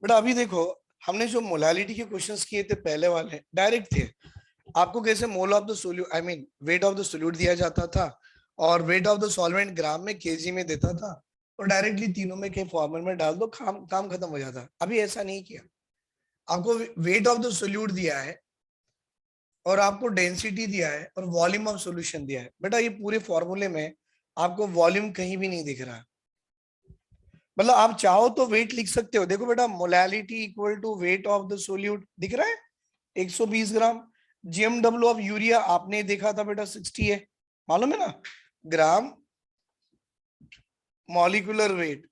बेटा अभी देखो, हमने जो मोलालिटी के क्वेश्चंस किए थे पहले वाले डायरेक्ट थे। आपको कैसे mole of the solute I mean wait of the solute दिया जाता था और वेट ऑफ द सॉल्वेंट ग्राम में केजी में देता था, और डायरेक्टली तीनों में के फॉर्मूले में डाल दो, काम खत्म हो जाता। अभी ऐसा नहीं किया। आपको वेट ऑफ द सोल्यूट दिया है और आपको डेंसिटी दिया है और वॉल्यूम ऑफ सॉल्यूशन दिया है। बेटा ये पूरे फॉर्मूले में आपको वॉल्यूम कहीं भी नहीं दिख रहा। मतलब आप चाहो तो वेट लिख सकते हो। देखो बेटा, molality equal to weight of the solute दिख रहा है 120 ग्राम। जीएमडब्ल्यू ऑफ यूरिया आपने देखा था बेटा 60 है, मालूम है ना। ग्राम मॉलिक्यूलर वेट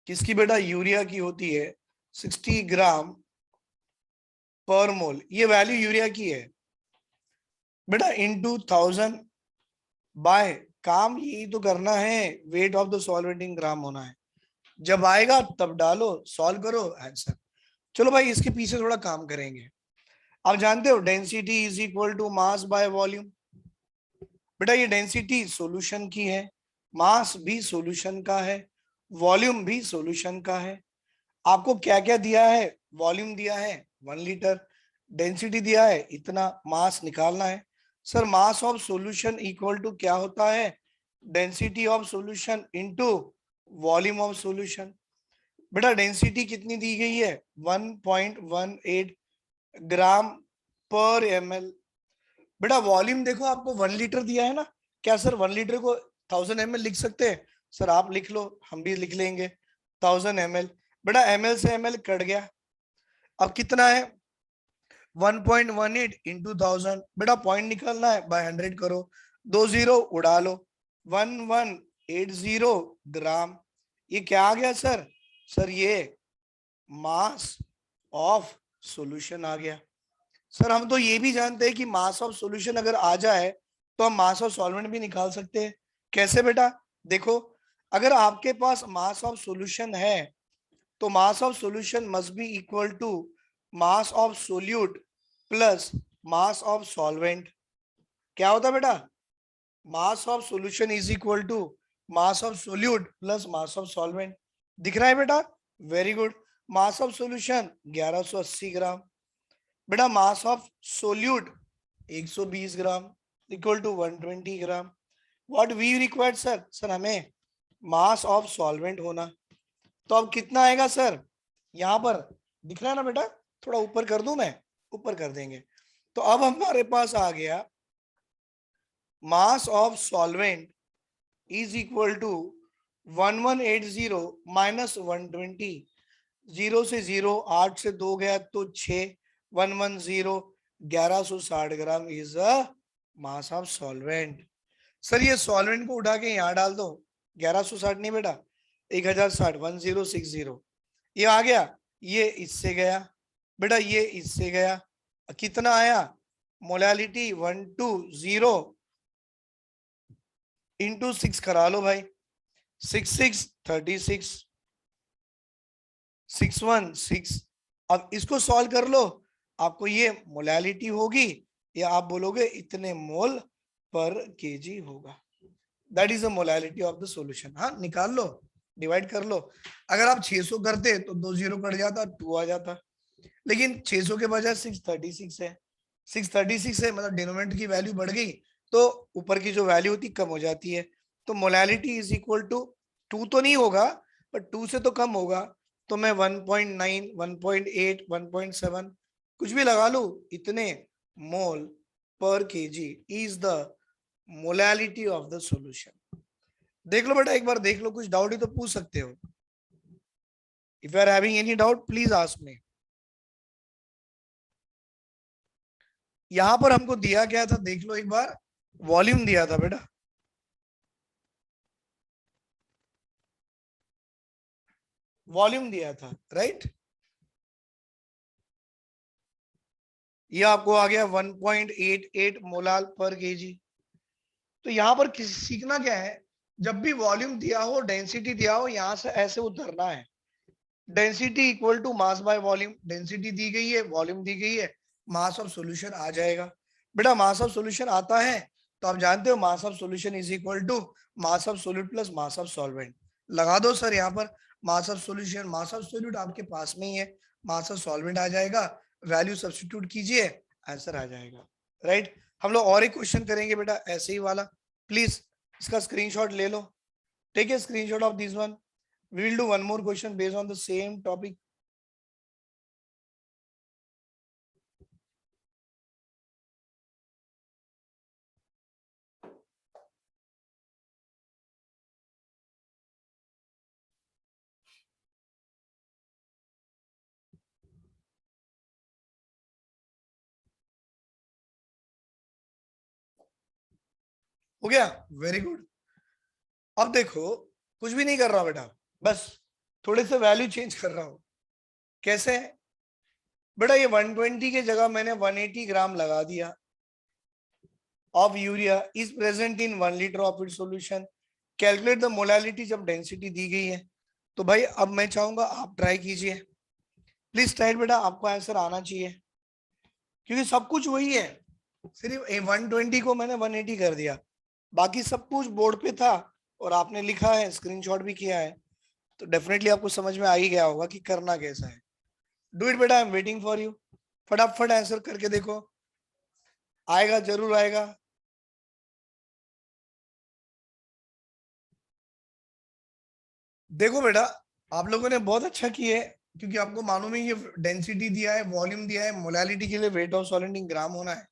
किसकी बेटा, यूरिया की होती है 60 ग्राम पर मोल। ये वैल्यू यूरिया की है बेटा, इनटू 1000 बाय, काम यही तो करना है, weight of the solvent in gram होना है। जब आएगा तब डालो, सॉल्व करो, आंसर। चलो भाई इसके पीछे थोड़ा काम करेंगे। आप जानते हो density is equal to mass by volume. बेटा ये डेंसिटी सॉल्यूशन की है, मास भी सॉल्यूशन का है, वॉल्यूम भी सॉल्यूशन का है। आपको क्या क्या दिया है, वॉल्यूम दिया है 1 लीटर, डेंसिटी दिया है इतना, मास निकालना है। Sir mass of solution equal to क्या होता है, density of solution into volume of solution. बेटा डेंसिटी कितनी दी गई है 1.18 ग्राम पर ml। बेटा वॉल्यूम देखो आपको 1 लीटर दिया है ना, क्या सर 1 लीटर को 1000 ml लिख सकते हैं? सर आप लिख लो, हम भी लिख लेंगे 1000 ml। बेटा ml से ml कट गया, अब कितना है 1.18 इंटू 1000। बेटा पॉइंट निकालना है, बाय 100 करो, 20 उड़ा लो, 1180 ग्राम। ये क्या आ गया सर? सर ये मास ऑफ सॉल्यूशन आ गया। सर हम तो ये भी जानते हैं कि मास ऑफ सॉल्यूशन अगर आ जाए तो हम मास ऑफ सॉल्वेंट भी निकाल सकते हैं। कैसे बेटा? देखो, अगर आपके पास मास ऑफ सॉल्यूशन है तो mass of solution must be equal to mass of solute plus mass of solvent. क्या होता है बेटा? Mass of solution is equal to mass of solute plus mass of solvent. दिख रहा है बेटा? Very good. Mass of solution 1180 gram. बेटा mass of solute 120 gram equal to 120 gram. What we required sir? Sir हमें mass of solvent होना। तो अब कितना आएगा सर? यहां पर दिख रहा है ना बेटा, थोड़ा ऊपर कर दूं मैं, ऊपर कर देंगे। तो अब हमारे पास आ गया mass of solvent is equal to 1180 minus 120। 0 से 0, 8 से 2 गया तो 6, 110, 1160 gram is a mass of solvent. Sir ये सॉल्वेंट को उठा के यहाँ डाल दो, 1160 नहीं बेटा 1060, 1060 ये आ गया, ये इससे गया बेटा, ये इससे गया, कितना आया? मोलालिटी 120 इंटू 6 करा लो भाई, 66 36 616। अब इसको सॉल्व कर लो, आपको ये मोलालिटी होगी या आप बोलोगे इतने मोल पर केजी होगा। That is the molality of the solution. हाँ निकाल लो, डिवाइड कर लो। अगर आप 600 करते तो 2 0 कट जाता, 2 आ जाता, लेकिन 600 के बजाय 636 है। 636 है मतलब डिनोमिनेटर की वैल्यू बढ़ गई तो ऊपर की जो वैल्यू होती कम हो जाती है। तो मोलालिटी इज इक्वल टू 2 तो नहीं होगा पर 2 से तो कम होगा। तो मैं 1.9 1.8 1.7 कुछ भी लगा लू, इतने मोल पर KG is the molality of the solution. देख लो बेटा, एक बार देख लो, कुछ डाउट है तो पूछ सकते हो। If you are having any doubt please ask me. यहां पर हमको दिया क्या था देख लो एक बार, वॉल्यूम दिया था बेटा, वॉल्यूम दिया था, राइट। ये आपको आ गया 1.88 मोलाल पर केजी। तो यहाँ पर सीखना क्या है, जब भी वॉल्यूम दिया हो, डेंसिटी दिया हो, यहां से ऐसे उतरना है। Density equal to mass by volume, density दी गई है, वॉल्यूम दी गई है, मास ऑफ सॉल्यूशन आ जाएगा। बेटा मास ऑफ सॉल्यूशन आता है तो आप जानते हो mass of solution is equal to mass of solute plus mass of solvent. लगा दो सर यहाँ पर, mass of solution, mass of solute आपके पास में ही है, मास ऑफ सॉल्वेंट आ जाएगा, वैल्यू सब्स्टिट्यूट कीजिए, आंसर आ जाएगा, राइट। हम लोग और एक क्वेश्चन करेंगे बेटा ऐसे ही वाला, प्लीज इसका स्क्रीनशॉट ले लो, take a screenshot of this one, we will do one more question based on the same topic. हो गया, वेरी गुड। अब देखो कुछ भी नहीं कर रहा बेटा, बस थोड़े से वैल्यू चेंज कर रहा हूं। कैसे बेटा, ये 120 के जगह मैंने 180 ग्राम लगा दिया of urea is present in 1 litre of it solution, calculate the molality. जब डेंसिटी दी गई है तो भाई अब मैं चाहूंगा आप ट्राई कीजिए, प्लीज ट्राई बेटा, आपको आंसर आना चाहिए क्योंकि सब कुछ वही है, सिर्फ 120 को मैंने 180 कर दिया, बाकी सब कुछ बोर्ड पे था और आपने लिखा है, स्क्रीनशॉट भी किया है, तो डेफिनेटली आपको समझ में आ ही गया होगा कि करना कैसा है। डू इट बेटा, I am waiting for you, फटाफट आंसर करके देखो, आएगा जरूर आएगा। देखो बेटा आप लोगों ने बहुत अच्छा किया है क्योंकि आपको मालूम है ये डेंसिटी दिया है, वॉल्यूम दिया है, मोलालिटी के लिए weight of solid in gram होना है,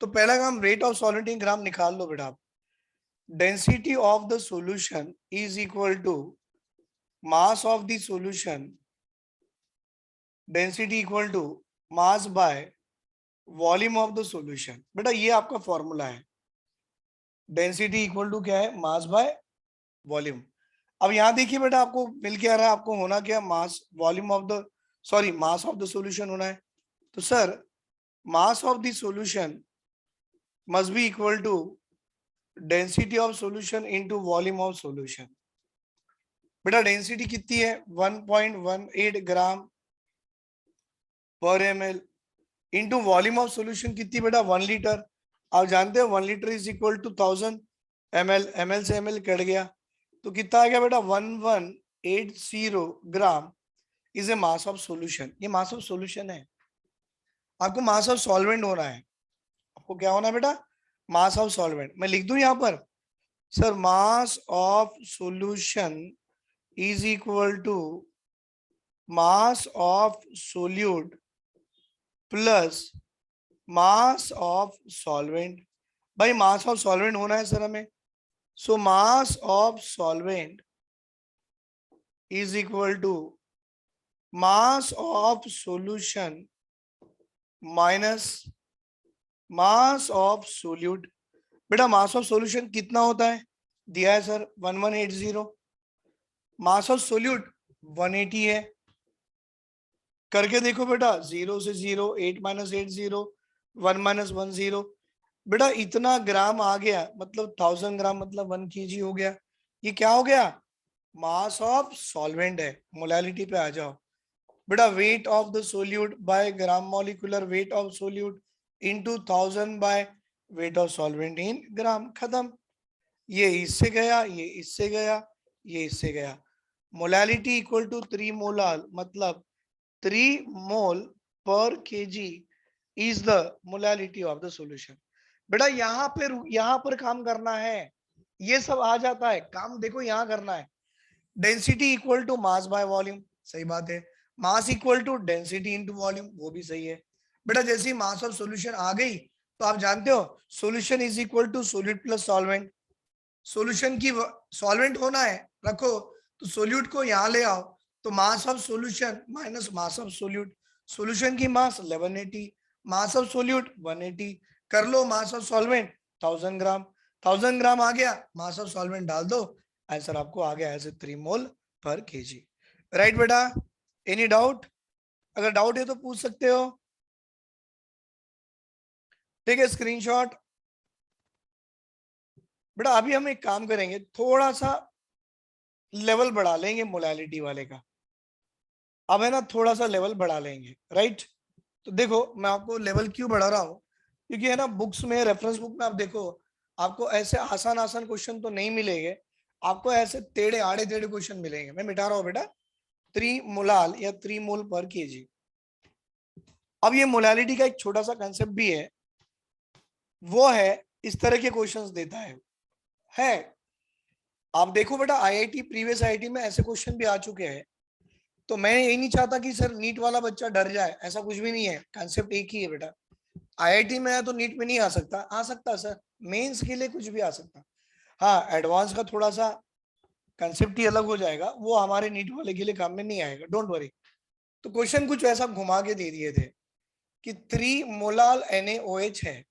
तो पहला काम rate of solid in gram निकाल लो बेटा आप। Density of the solution is equal to mass of the solution, density equal to mass by volume of the solution. बेटा ये आपका फॉर्मूला है, डेंसिटी इक्वल टू क्या है, मास बाय वॉल्यूम। अब यहां देखिए बेटा आपको मिल के आ रहा है, आपको होना क्या, mass volume of the sorry mass of the solution होना है, तो sir mass of the solution must be equal to density of solution into volume of solution. बेटा डेंसिटी कितनी है 1.18 ग्राम पर ml into volume of solution कितनी बेटा 1 litre. आप जानते हो 1 litre is equal to 1000 ml, ml से ml कट गया तो कितना आ गया बेटा 1180 gram is a mass of solution. ये मास ऑफ सॉल्यूशन है, आपको मास ऑफ सॉल्वेंट होना है, आपको क्या होना है बेटा, मास ऑफ सॉल्वेंट। मैं लिख दूं यहां पर, sir mass of solution is equal to mass of solute plus mass of solvent. भाई मास ऑफ सॉल्वेंट होना है सर हमें, so mass of solvent is equal to mass of solution minus mass of solute. बेटा mass of solution कितना होता है, दिया है सर 1180, मास ऑफ सोल्यूट 180 है, करके देखो बेटा 0 से 0, 8 माइनस 80, 1 माइनस 10, बेटा इतना ग्राम आ गया, मतलब 1000 ग्राम मतलब 1 kg हो गया। ये क्या हो गया, मास ऑफ सॉल्वेंट है। मोलालिटी पे आ जाओ बेटा, weight of the solute by gram molecular weight of solute into 1000 by weight of solvent in gram, खत्म। ये इससे गया, ये इससे गया, ये इससे गया, मोलालिटी इक्वल टू 3 मोलाल, मतलब 3 मोल पर KG is the molality of the solution. बेटा यहाँ पर काम करना है, ये सब आ जाता है, काम देखो यहाँ करना है। Density equal to mass by volume, सही बात है, mass equal to density into volume, वो भी सही है। बेटा जैसे ही मास ऑफ सॉल्यूशन आ गई तो आप जानते हो solution is equal to solute plus solvent, solution की सॉल्वेंट होना है रखो, तो सोल्यूट को यहाँ ले आओ, तो mass of solution minus mass of solute, solution की मास 1180, मास ऑफ सोल्यूट 180, कर लो मास ऑफ सॉल्वेंट 1000 ग्राम, 1000 ग्राम आ गया, मास ऑफ सॉल्वेंट डाल दो, आंसर आपको आ गया ऐसे 3 मोल पर केजी। राइट बेटा, एनी डाउट, अगर डाउट है तो पूछ सकते हो, ठीक है स्क्रीनशॉट। बेटा अभी हम एक काम करेंगे, थोड़ा सा लेवल बढ़ा लेंगे मोलालिटी वाले का, अब है ना थोड़ा सा लेवल बढ़ा लेंगे, राइट। तो देखो मैं आपको लेवल क्यों बढ़ा रहा हूँ, क्योंकि है ना बुक्स में, रेफरेंस बुक में आप देखो, आपको ऐसे आसान आसान क्वेश्चन तो नहीं मिलेंगे, आपको ऐसे टेढ़े आड़े टेढ़े क्वेश्चन मिलेंगे। मैं मिटा रहा हूँ बेटा, 3 मोलाल या 3 मोल पर केजी। अब ये मोलालिटी का एक छोटा सा कंसेप्ट भी है, वो है इस तरह के क्वेश्चंस देता है। आप देखो बेटा, आईआईटी प्रीवियस आईआईटी में ऐसे क्वेश्चन भी आ चुके हैं। तो मैं यही नहीं चाहता कि सर नीट वाला बच्चा डर जाए, ऐसा कुछ भी नहीं है, कंसेप्ट एक ही है बेटा। आईआईटी में है तो नीट में नहीं आ सकता, आ सकता सर, मेंस के लिए कुछ भी आ सकता। हाँ, एडवांस का थोड़ा सा कंसेप्ट ही अलग हो जाएगा, वो हमारे नीट वाले के लिए काम में नहीं आएगा, डोंट वरी। तो क्वेश्चन कुछ ऐसा घुमा के दे दिए थे कि 3 मोलाल NaOH है।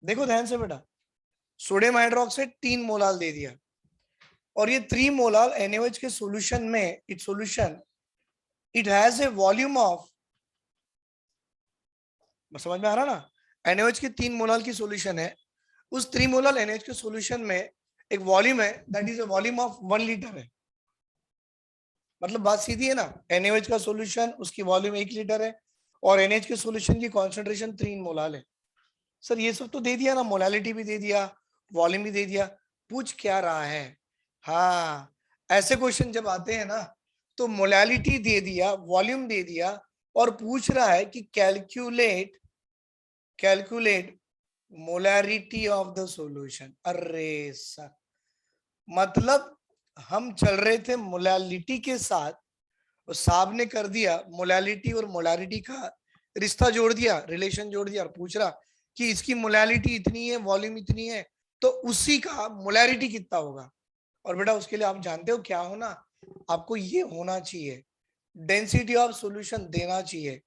देखो ध्यान से बेटा, सोडियम हाइड्रोक्साइड 3 मोलाल दे दिया, और ये 3 मोलाल NaOH के सॉल्यूशन में, it has a volume of, समझ में आ रहा ना, NaOH की 3 मोलाल की सॉल्यूशन है, उस 3 मोलाल NaOH के सॉल्यूशन में एक वॉल्यूम है, that is a volume of 1 litre है। मतलब बात सीधी है ना, NaOH का सॉल्यूशन, उसकी वॉल्यूम 1 लीटर है, और NaOH के सॉल्यूशन की कॉन्सेंट्रेशन 3 मोलाल है। सर ये सब तो दे दिया ना, मोलालिटी भी दे दिया, वॉल्यूम भी दे दिया, पूछ क्या रहा है? हाँ, ऐसे क्वेश्चन जब आते हैं ना, तो मोलालिटी दे दिया, वॉल्यूम दे दिया, और पूछ रहा है कि calculate molarity of the solution. अरे सर, मतलब हम चल रहे थे मोलैलिटी के साथ, और साहब ने कर दिया मोलैलिटी और मोलैरिटी का रिश्ता जोड़ दिया, रिलेशन जोड़ दिया, और पूछ रहा कि इसकी मोलैलिटी इतनी है, वॉल्यूम इतनी है, तो उसी का मोलैरिटी कितना होगा। और बेटा उसके लिए आप जानते हो क्या होना, आपको ये होना चाहिए, डेंसिटी ऑफ सॉल्यूशन देना चाहिए।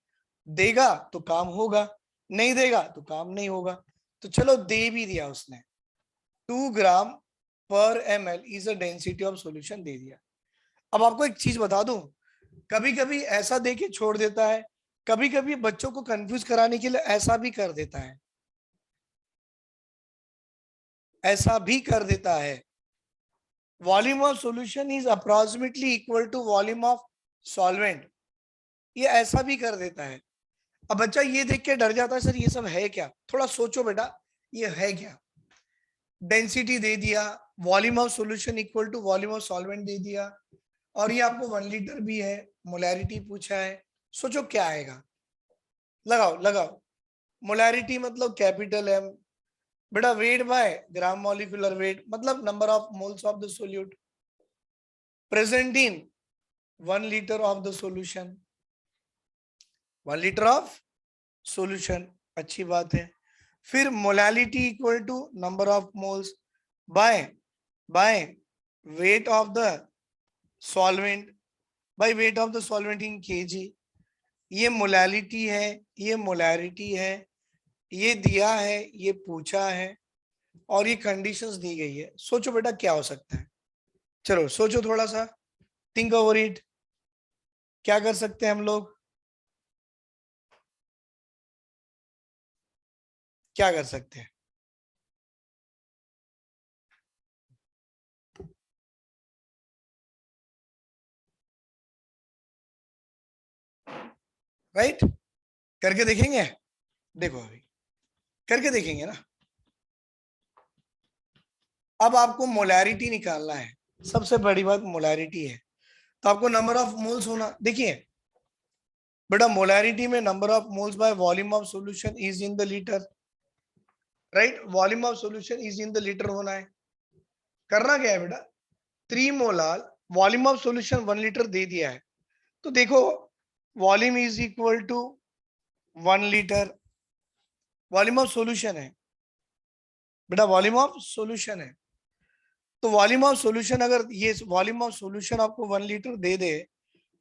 देगा तो काम होगा, नहीं देगा तो काम नहीं होगा। तो चलो दे भी दिया उसने, 2 ग्राम पर ml is a density of solution दे दिया। अब आपको एक चीज बता दूं, कभी कभी ऐसा दे के छोड़ देता है, कभी कभी बच्चों को कंफ्यूज कराने के लिए ऐसा भी कर देता है, ऐसा भी कर देता है। Volume of solution is approximately equal to volume of solvent, ये ऐसा भी कर देता है। अब बच्चा ये देख के डर जाता है, सर ये सब है क्या? थोड़ा सोचो बेटा, ये है क्या? डेंसिटी दे दिया, volume of solution equal to volume of solvent दे दिया, और ये आपको 1 लीटर भी है, मोलैरिटी पूछा है। सोचो क्या आएगा, लगाओ लगाओ। मोलैरिटी मतलब कैपिटल M, बेटा weight by gram molecular weight, मतलब number of moles of the solute present in 1 litre of the solution, 1 litre of solution, अच्छी बात है। फिर molality equal to number of moles by by weight of the solvent, by weight of the solvent in KG. ये molality है, ये molarity है, ये दिया है, ये पूछा है, और ये कंडीशंस दी गई है। सोचो बेटा क्या हो सकता है, चलो सोचो थोड़ा सा, थिंक ओवर इट, क्या कर सकते हैं हम लोग, क्या कर सकते हैं? राइट, करके देखेंगे, देखो अभी करके देखेंगे ना। अब आपको मोलैरिटी निकालना है, सबसे बड़ी बात मोलैरिटी है, तो आपको नंबर ऑफ मोल्स होना, देखिए बेटा मोलैरिटी में number of moles by volume of solution is in the litre, right, volume of solution is in the litre होना है। करना क्या है बेटा, 3 molal, volume of solution 1 litre दे दिया है, तो देखो volume is equal to 1 litre, volume of solution है बेटा, वॉल्यूम ऑफ सॉल्यूशन है। तो वॉल्यूम ऑफ सॉल्यूशन, अगर ये वॉल्यूम ऑफ सॉल्यूशन आपको 1 लीटर दे दे,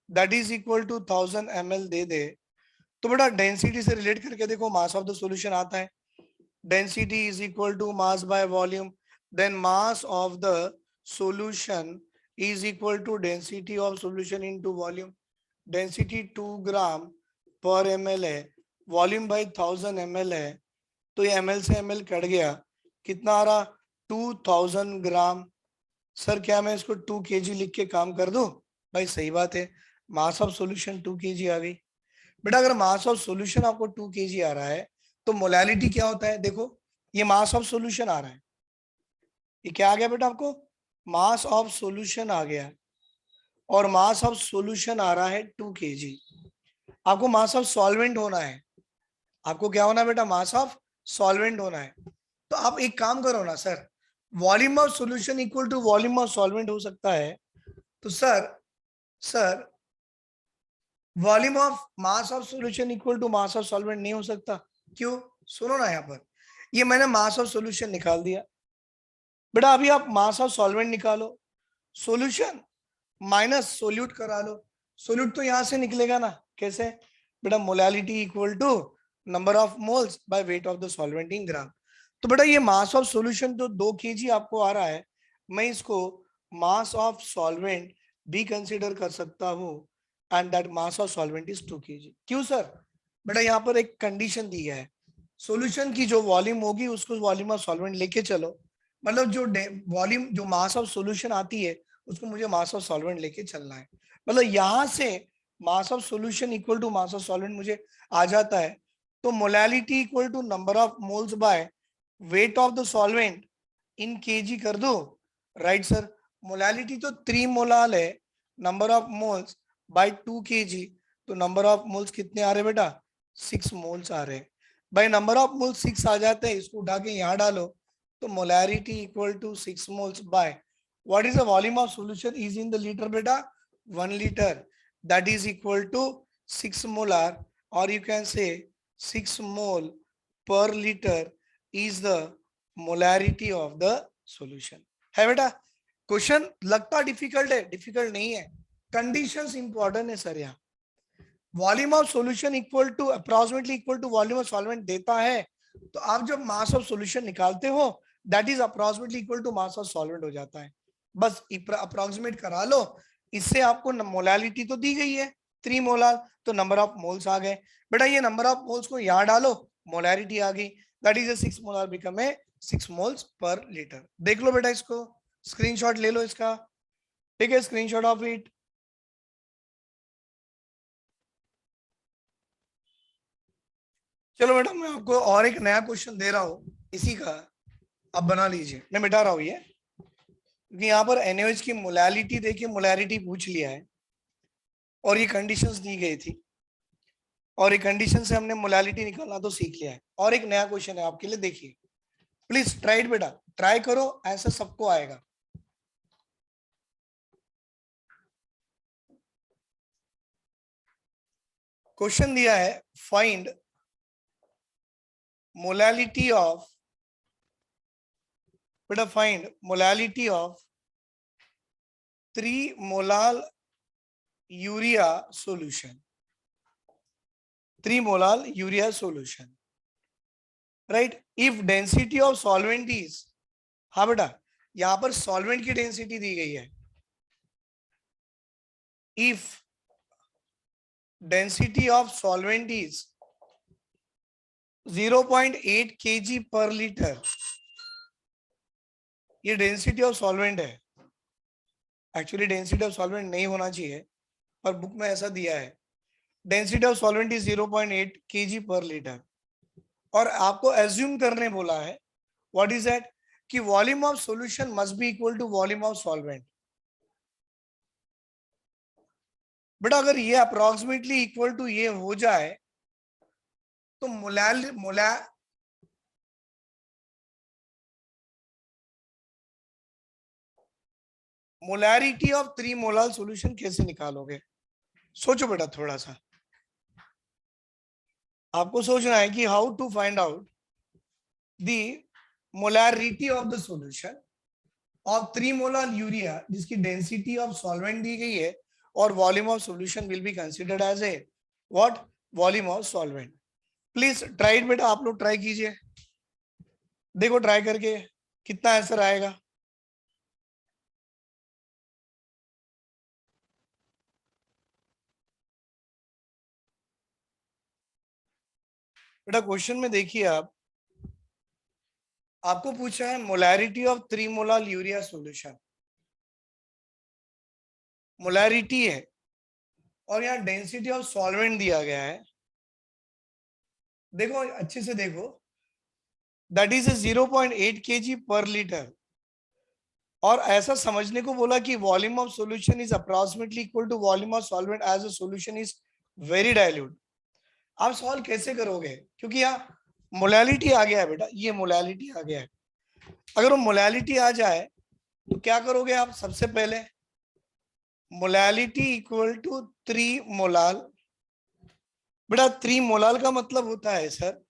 that is equal to 1000 ml दे दे, तो बेटा डेंसिटी से रिलेट करके देखो, मास ऑफ द सॉल्यूशन आता है, density is equal to mass by volume, then mass of the solution is equal to density of solution into volume. Density 2 gram पर ml है, वॉल्यूम बाई 1000 ml है, तो ये ml से ml कट गया, कितना आ रहा, 2000 ग्राम। सर क्या मैं इसको 2 kg लिख के काम कर दूं? भाई सही बात है, मास ऑफ सॉल्यूशन 2 kg आ गई। बेटा अगर मास ऑफ सॉल्यूशन आपको 2 kg आ रहा है, तो मोलैलिटी क्या होता है, देखो ये मास ऑफ सॉल्यूशन आ रहा है, ये क्या आ गया बेटा आपको, मास ऑफ सॉल्यूशन आ गया, और मास ऑफ सॉल्यूशन आ रहा है 2 kg। आपको मास ऑफ सॉल्वेंट होना है, आपको क्या होना है बेटा, मास ऑफ सॉल्वेंट होना है। तो आप एक काम करो ना sir, volume of solution equal to volume of solvent हो सकता है। तो sir volume of mass of solution equal to mass of solvent नहीं हो सकता। क्यों? सुनो ना, यहाँ पर ये मैंने मास ऑफ सॉल्यूशन निकाल दिया बेटा, अभी आप मास ऑफ सॉल्वेंट निकालो, सॉल्यूशन माइनस सोल्यूट करा लो। सोल्यूट तो यहां से निकलेगा ना, कैसे बेटा, molality equal to number of moles by weight of the solvent in gram. तो बेटा ये मास ऑफ सॉल्यूशन जो 2 kg आपको आ रहा है, मैं इसको मास ऑफ सॉल्वेंट भी कंसीडर कर सकता हूँ, and that mass of solvent is 2 kg। क्यों सर? बेटा यहाँ पर एक कंडीशन दी है, सॉल्यूशन की जो वॉल्यूम होगी उसको वॉल्यूम ऑफ सॉल्वेंट लेके चलो, मतलब जो वॉल्यूम जो मास ऑफ सॉल्यूशन आती है उसको मुझे मास ऑफ सॉल्वेंट लेके चलना है। मतलब यहां से mass of solution equal to mass of solvent मुझे आ जाता है। तो molality equal to number of moles by weight of the solvent in kg कर दो, राइट सर। मोलालिटी तो 3 मोलाल है, number of moles by 2 kg, तो नंबर ऑफ मोल्स कितने आ रहे बेटा, 6 मोल्स आ रहे हैं। भाई नंबर ऑफ मोल्स 6 आ जाते हैं, इसको उठा के यहाँ डालो, तो molarity equal to 6 moles by what is the volume of solution is in the liter beta, 1 liter, that is equal to 6 molar, or you can say 6 mole per liter is the molarity of the solution। है बेटा? Question लगता difficult है, difficult नहीं है, conditions important है sir. यहाँ volume of solution equal to approximately equal to volume of solvent देता है, तो आप जब मास ऑफ सॉल्यूशन निकालते हो that is approximately equal to mass of solvent हो जाता है। बस अप्रोक्सीमेट करा लो, इससे आपको मोलालिटी तो दी गई है 3 मोलार, तो नंबर ऑफ मोल्स आ गए बेटा। ये नंबर ऑफ मोल्स को यहाँ डालो, मोलारिटी आ गई, that is 6 molar become a 6 moles per litre. देख लो बेटा, इसको स्क्रीनशॉट ले लो इसका, ठीक है, स्क्रीनशॉट ऑफ इट। चलो बेटा मैं आपको और एक नया क्वेश्चन दे रहा हूं इसी का, आप बना लीजिए, मैं मिटा रहा हूं ये, क्योंकि यहाँ पर NaOH की मोलालिटी देखिए, मोलारिटी पूछ लिया है और ये कंडीशंस दी गई थी, और एक कंडीशन से हमने मोलालिटी निकालना तो सीख लिया है। और एक नया क्वेश्चन है आपके लिए, देखिए प्लीज ट्राई इट बेटा, ट्राई करो, ऐसा सबको आएगा। क्वेश्चन दिया है, फाइंड मोलालिटी ऑफ, बेटा find molality of 3 molal urea solution, 3 molal urea solution, right. If density of solvent is, हाँ बेटा यहां पर सॉल्वेंट की डेंसिटी दी गई है, if density of solvent is 0.8 kg per litre, ये डेंसिटी ऑफ सॉल्वेंट है। एक्चुअली डेंसिटी ऑफ सॉल्वेंट नहीं होना चाहिए, पर बुक में ऐसा दिया है, density of solvent is 0.8 kg per litre, और आपको एज्यूम करने बोला है व्हाट इज दैट, कि volume of solution must be equal to volume of solvent. बेटा अगर ये अप्रोक्सीमेटली इक्वल टू ये हो जाए तो मोलैरिटी ऑफ 3 मोलार सॉल्यूशन कैसे निकालोगे? सोचो बेटा थोड़ा सा, आपको सोचना है कि how to find out the molarity of the solution of 3 molar urea, जिसकी डेंसिटी ऑफ सॉल्वेंट दी गई है, और volume of solution will be considered as a what, volume of solvent. Please try it बेटा, आप लोग ट्राई कीजिए, देखो ट्राई करके कितना आंसर आएगा। बेटा क्वेश्चन में देखिए आप, आपको पूछा है molarity of 3 molar urea solution, molarity है और यहाँ डेंसिटी ऑफ सॉल्वेंट दिया गया है। देखो अच्छे से देखो, that is 0.8 kg per litre, और ऐसा समझने को बोला कि volume of solution is approximately equal to volume of solvent as a solution is very dilute. आप सॉल्व कैसे करोगे, क्योंकि यहाँ मोलैलिटी आ गया है बेटा, ये मोलैलिटी आ गया है। अगर वो मोलैलिटी आ जाए तो क्या करोगे आप, सबसे पहले मोलैलिटी इक्वल टू 3 मोलाल। बेटा 3 मोलाल का मतलब होता है sir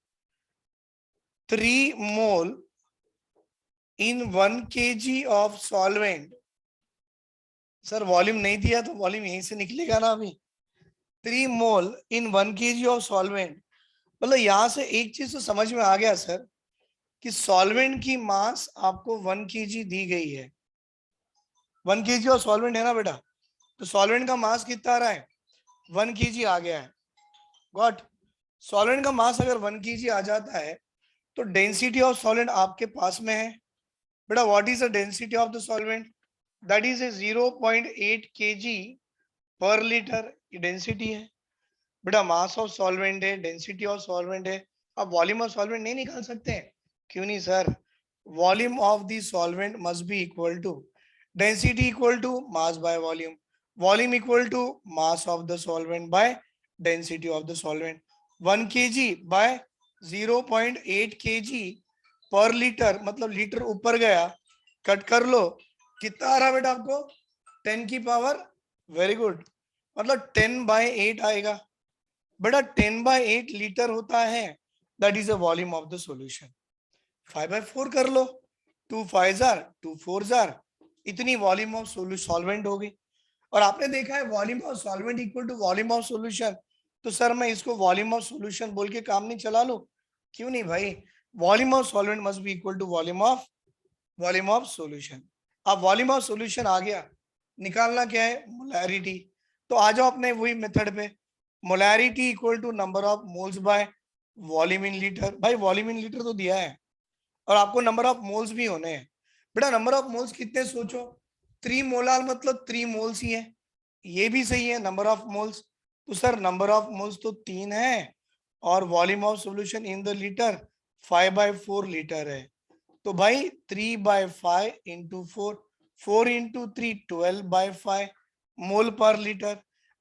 3 mole in 1 kg of solvent. Sir volume नहीं दिया तो वॉल्यूम यहीं से निकलेगा ना अभी। 3 मोल इन 1 kg ऑफ सॉल्वेंट, मतलब यहां से एक चीज तो समझ में आ गया सर कि सॉल्वेंट की मास आपको 1 kg दी गई है। 1 kg ऑफ सॉल्वेंट है ना बेटा, तो सॉल्वेंट का मास कितना आ रहा है, 1 kg आ गया है। गॉट। सॉल्वेंट का मास अगर 1 kg आ जाता है तो डेंसिटी ऑफ सॉल्वेंट आपके पास में है। बेटा what is the density of the solvent, that is a 0.8 kg per litre, ये डेंसिटी है। बेटा मास ऑफ सॉल्वेंट है, डेंसिटी ऑफ सॉल्वेंट है, आप वॉल्यूम ऑफ सॉल्वेंट नहीं निकाल सकते हैं? क्यों नहीं sir, volume of the solvent must be equal to density equal to mass by volume, volume equal to mass of the solvent by density of the solvent. 1 kg by 0.8 kg per litre, मतलब litre ऊपर गया, cut कर लो, कितना आ रहा बेटा आपको, 10 की power, very good, मतलब 10/8 आएगा। बेटा 10/8 लीटर होता है, that is a volume of the solution. 5/4 कर लो, 2 5 जार 2 4 जार, इतनी वॉल्यूम ऑफ सॉल्वेंट होगी। और आपने देखा है volume of solvent equal to volume of solution, तो सर मैं इसको वॉल्यूम ऑफ सॉल्यूशन बोल के काम नहीं चला लूं? क्यों नहीं भाई, volume of solvent must be equal to volume of solution. अब वॉल्यूम ऑफ सॉल्यूशन आ गया, निकालना क्या है, मोलैरिटी। तो आ जाओ अपने वही मेथड पे, molarity equal to number of moles by volume in litre. भाई वॉल्यूम इन लीटर तो दिया है और आपको नंबर ऑफ मोल्स भी होने हैं। बेटा नंबर ऑफ मोल्स कितने सोचो, 3 मोलाल मतलब 3 मोल्स ही है, ये भी सही है नंबर ऑफ मोल्स। तो सर नंबर ऑफ मोल्स तो 3 है और volume of solution in the litre 5/4 litre है। तो भाई 3/5 इंटू 4, 4 इंटू 3 12/5 मोल पर लीटर।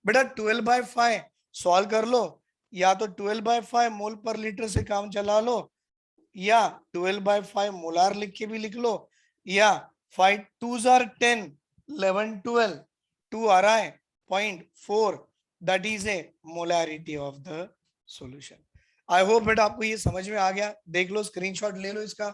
बेटा 12/5 सॉल्व कर लो, या तो 12/5 मोल पर लीटर से काम चला लो, या 12/5 मोलार लिख के भी लिख लो, या 5 2s are 10 11 12 2 आ रहा है 0.4, that is a molarity of the solution. I hope बेटा आपको ये समझ में आ गया, देख लो स्क्रीनशॉट ले लो इसका।